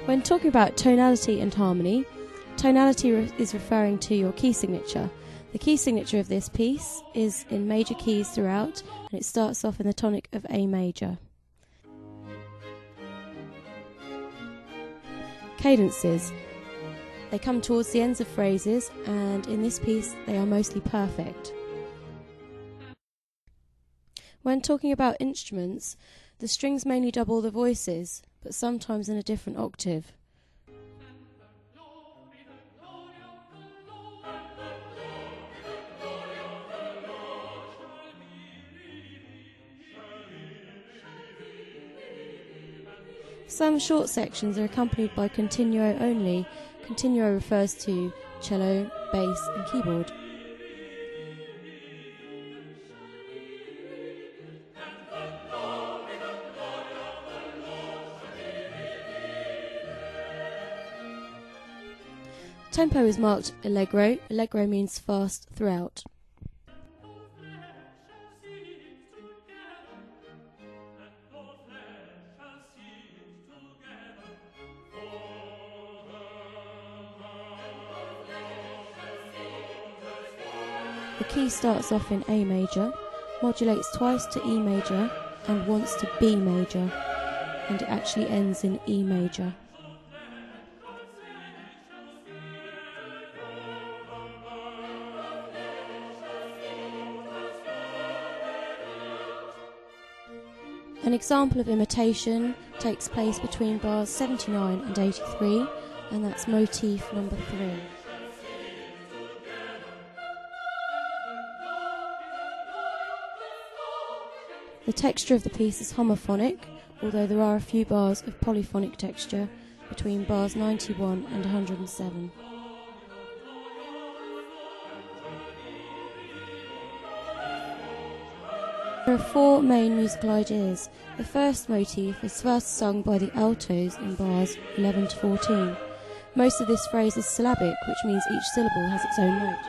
When talking about tonality and harmony, tonality is referring to your key signature. The key signature of this piece is in major keys throughout, and it starts off in the tonic of A major. Cadences. They come towards the ends of phrases, and in this piece they are mostly perfect. When talking about instruments, the strings mainly double the voices, but sometimes in a different octave. Some short sections are accompanied by continuo only. Continuo refers to cello, bass and keyboard. Tempo is marked allegro. Allegro means fast throughout. The key starts off in A major, modulates twice to E major and once to B major, and it actually ends in E major. An example of imitation takes place between bars 79 and 83, and that's motif number 3. The texture of the piece is homophonic, although there are a few bars of polyphonic texture between bars 91 and 107. There are 4 main musical ideas. The first motif is first sung by the altos in bars 11 to 14. Most of this phrase is syllabic, which means each syllable has its own note.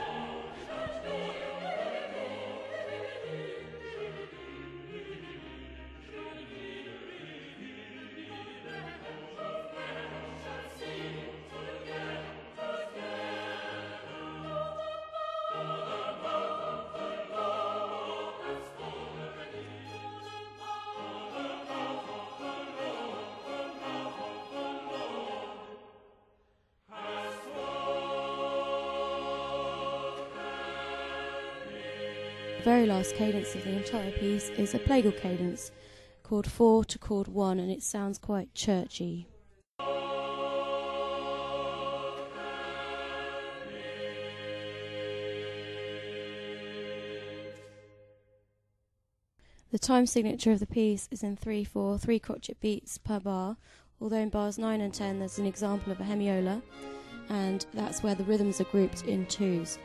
The very last cadence of the entire piece is a plagal cadence, chord 4 to chord 1, and it sounds quite churchy. The time signature of the piece is in 3/4, 3 crotchet beats per bar, although in bars 9 and 10 there's an example of a hemiola, and that's where the rhythms are grouped in 2s.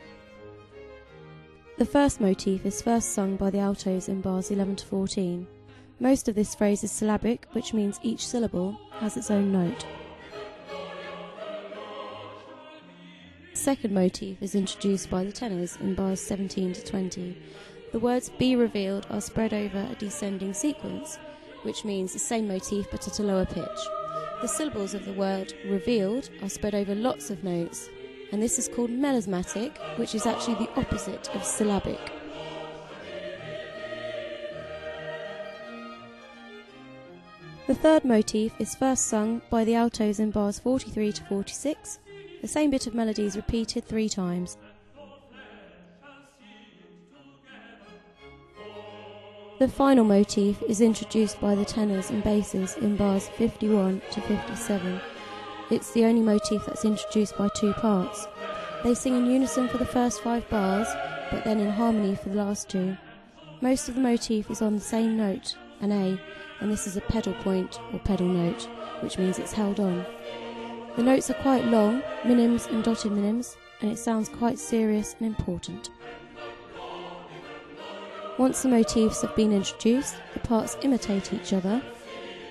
The first motif is first sung by the altos in bars 11 to 14. Most of this phrase is syllabic, which means each syllable has its own note. The second motif is introduced by the tenors in bars 17 to 20. The words "be revealed" are spread over a descending sequence, which means the same motif but at a lower pitch. The syllables of the word "revealed" are spread over lots of notes, and this is called melismatic, which is actually the opposite of syllabic. The third motif is first sung by the altos in bars 43 to 46. The same bit of melody is repeated 3 times. The final motif is introduced by the tenors and basses in bars 51 to 57. It's the only motif that's introduced by 2 parts. They sing in unison for the first 5 bars, but then in harmony for the last 2. Most of the motif is on the same note, an A, and this is a pedal point or pedal note, which means it's held on. The notes are quite long, minims and dotted minims, and it sounds quite serious and important. Once the motifs have been introduced, the parts imitate each other.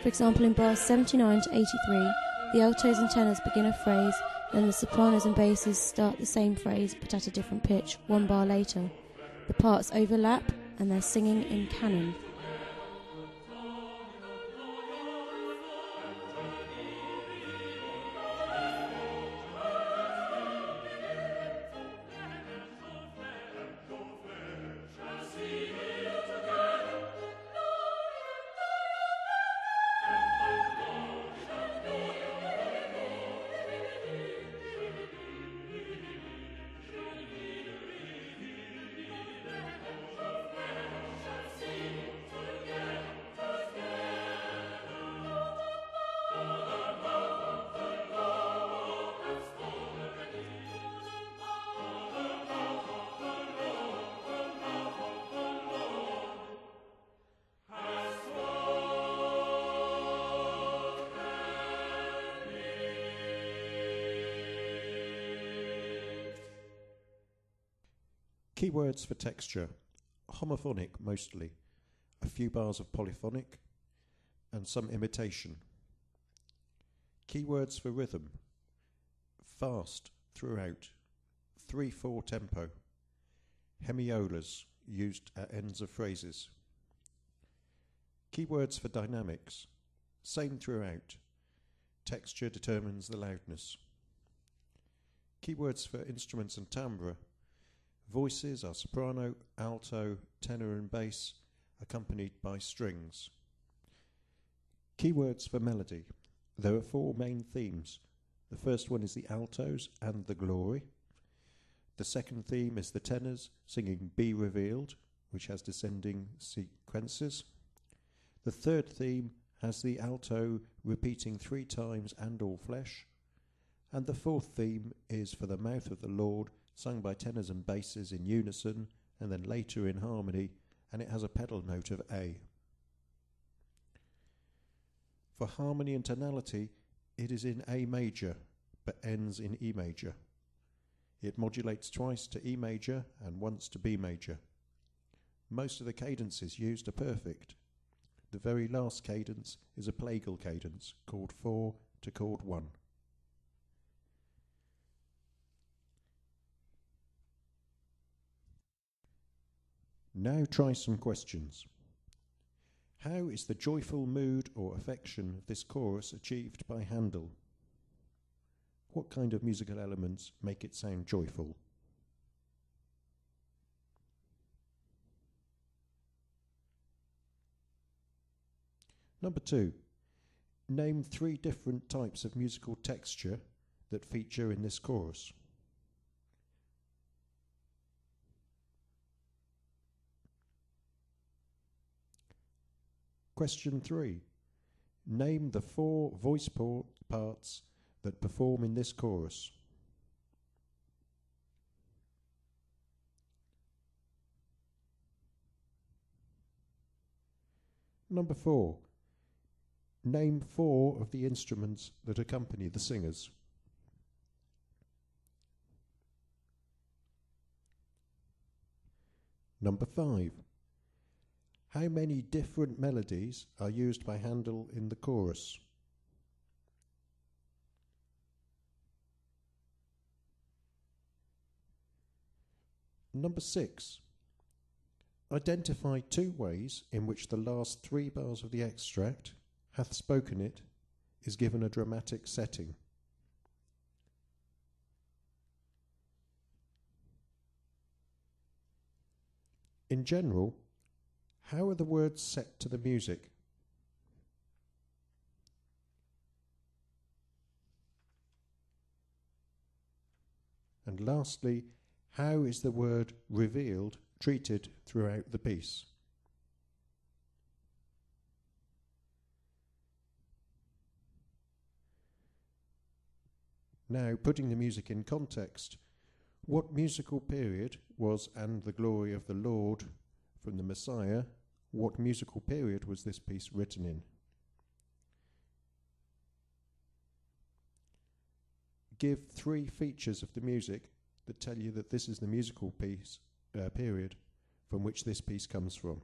For example, in bars 79 to 83, the altos and tenors begin a phrase, then the sopranos and basses start the same phrase but at a different pitch 1 bar later. The parts overlap and they're singing in canon. Keywords for texture: homophonic mostly, a few bars of polyphonic, and some imitation. Keywords for rhythm: fast throughout, 3/4 tempo, hemiolas used at ends of phrases. Keywords for dynamics: same throughout, texture determines the loudness. Keywords for instruments and timbre: voices are soprano, alto, tenor and bass, accompanied by strings. Keywords for melody: there are 4 main themes. The first one is the altos and the glory. The second theme is the tenors singing Be Revealed, which has descending sequences. The third theme has the alto repeating 3 times and all flesh. And the fourth theme is for the mouth of the Lord, sung by tenors and basses in unison and then later in harmony, and it has a pedal note of A. For harmony and tonality, it is in A major, but ends in E major. It modulates twice to E major and once to B major. Most of the cadences used are perfect. The very last cadence is a plagal cadence, chord 4 to chord 1. Now try some questions. How is the joyful mood or affection of this chorus achieved by Handel? What kind of musical elements make it sound joyful? Number 2. Name 3 different types of musical texture that feature in this chorus. Question 3. Name the 4 voice parts that perform in this chorus. Number 4. Name 4 of the instruments that accompany the singers. Number 5. How many different melodies are used by Handel in the chorus? Number 6. Identify 2 ways in which the last 3 bars of the extract, hath spoken it, is given a dramatic setting. In general, how are the words set to the music? And lastly, how is the word revealed treated throughout the piece? Now, putting the music in context, what musical period was "And the Glory of the Lord" from the Messiah? What musical period was this piece written in? Give 3 features of the music that tell you that this is the musical piece period from which this piece comes from.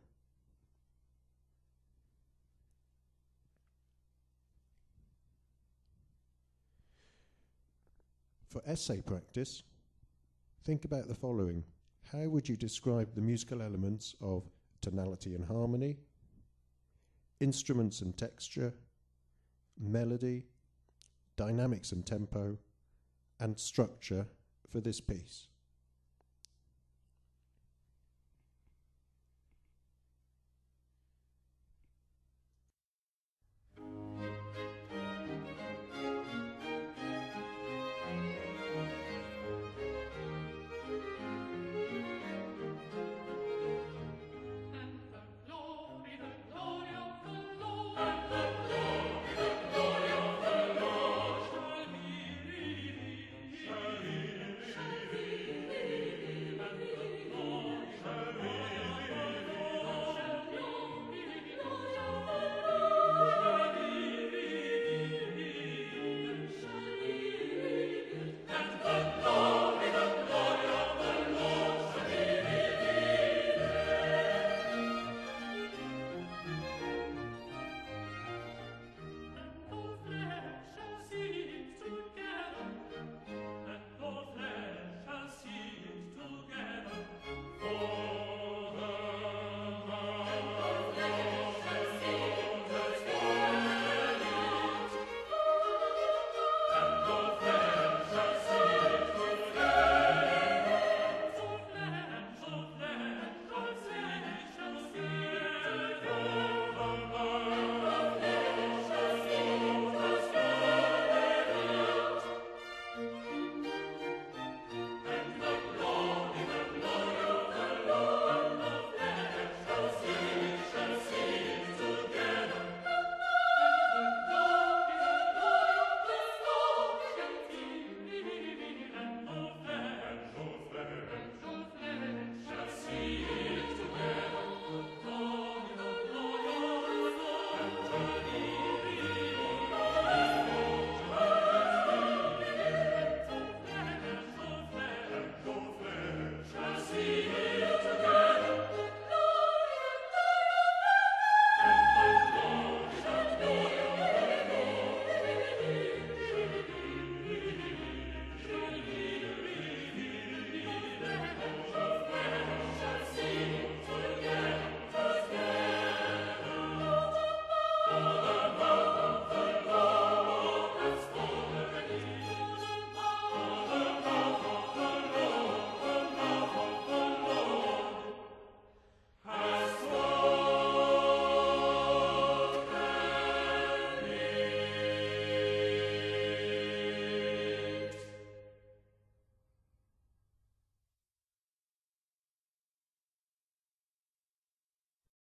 For essay practice, think about the following. How would you describe the musical elements of tonality and harmony, instruments and texture, melody, dynamics and tempo, and structure for this piece?